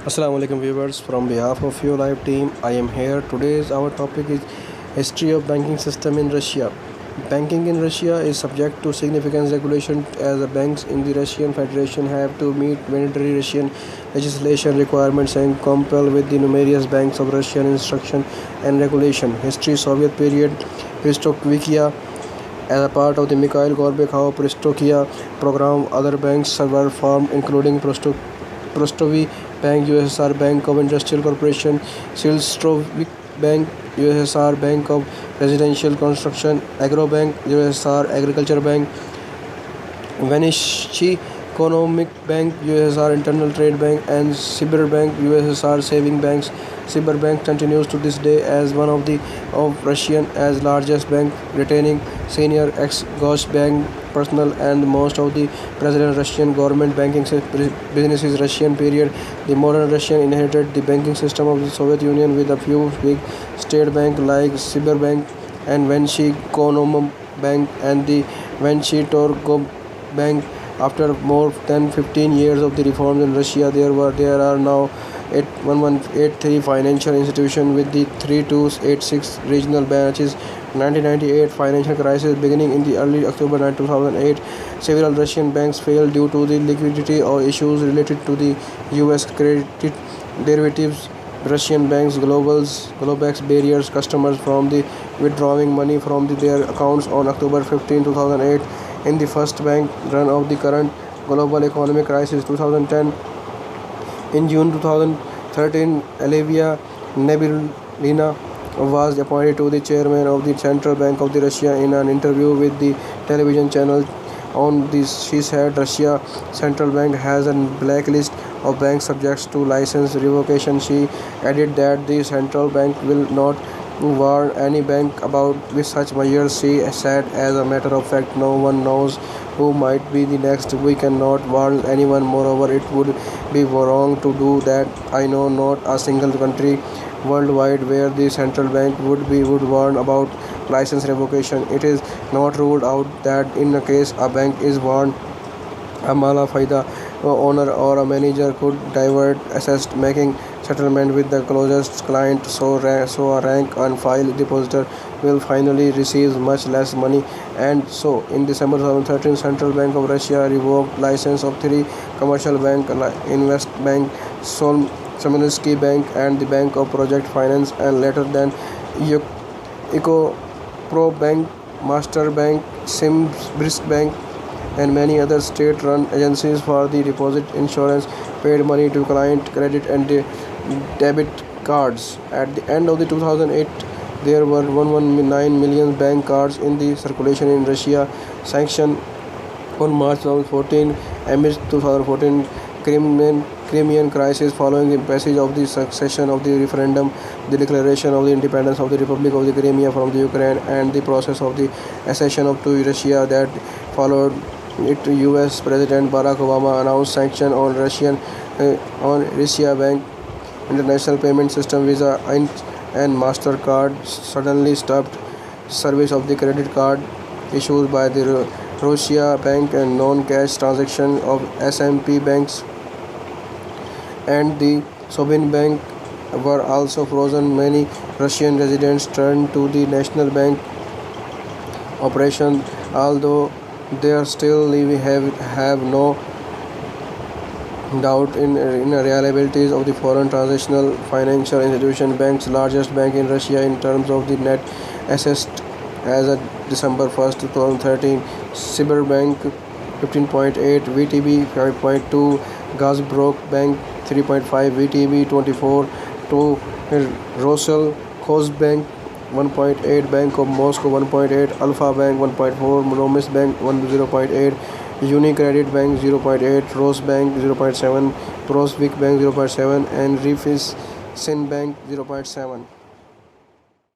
Assalamu alaikum viewers, from behalf of your live team I am here. Today's our topic is history of banking system in Russia. Banking in Russia is subject to significant regulation as the banks in the Russian Federation have to meet mandatory Russian legislation requirements and comply with the numerous banks of Russian instruction and regulation. History Soviet period Perestroika as a part of the Mikhail Gorbachev Perestroika program, other banks were formed including Prostovy Bank, USSR Bank of Industrial Corporation, Silstrovik Bank, USSR Bank of Residential Construction, Agro Bank, USSR Agriculture Bank, Vanishi Economic Bank, USSR Internal Trade Bank, and Sibir Bank, USSR Saving Banks. Sibir Bank continues to this day as one of Russian as largest bank, retaining senior ex-Ghost Bank personnel and most of the present Russian government banking businesses. Russian period, the modern Russian inherited the banking system of the Soviet Union with a few big state banks like Sibir Bank and Vanishi Economic Bank and the Vanishi Torgov Bank. After more than 15 years of the reforms in Russia, there are now 1183 financial institutions with the 3286 regional branches. 1998 financial crisis beginning in the early October 2008. Several Russian banks failed due to the liquidity or issues related to the U.S. credit derivatives. Russian banks Globex barriers customers from the withdrawing money from their accounts on October 15, 2008. In the first bank run of the current global economic crisis 2010. In June 2013, Olivia Nabiullina was appointed to the chairman of the Central Bank of the Russia. In an interview with the television channel on this, she said Russia Central Bank has a blacklist of banks subject to license revocation. She added that the central bank will not warn any bank about with such measures. She said, as a matter of fact, no one knows who might be the next. We cannot warn anyone. Moreover, it would be wrong to do that. I know not a single country worldwide where the central bank would warn about license revocation. It is not ruled out that in a case a bank is warned, a mala faida owner or a manager could divert assets, making settlement with the closest client, so a rank and file depositor will finally receive much less money. And so in December 2013, Central Bank of Russia revoked license of three commercial banks, Invest Bank, Sominsky Bank and the Bank of Project Finance, and later than Eco Pro Bank, Master Bank, Simbrisk Bank and many other state-run agencies for the deposit insurance paid money to client credit and debit cards. At the end of the 2008, there were 119 million bank cards in the circulation in Russia. Sanctioned on March 2014 amidst 2014 Crimean crisis following the passage of the succession of the referendum, the declaration of the independence of the Republic of the Crimea from the Ukraine, and the process of the accession of to Russia that followed it. U.S. President Barack Obama announced sanction on Russia Bank, International Payment System, Visa and MasterCard suddenly stopped service of the credit card issued by the Russia Bank and non-cash transaction of SMP banks and the Sobin Bank were also frozen. Many Russian residents turned to the national bank operation, although there still have no doubt in the reliability of the foreign transnational financial institution banks. Largest bank in Russia in terms of the net assets as of December 1st, 2013, Sibir Bank 15.8, VTB 5.2, Gazprombank Bank 3.5, VTB 24, to Roselkhozbank 1.8, Bank of Moscow 1.8, Alpha Bank 1.4, Monomis Bank 0.8, Unicredit Bank 0.8, Rosbank 0.7, Prosvik Bank 0.7 and Raiffeisen Bank 0.7.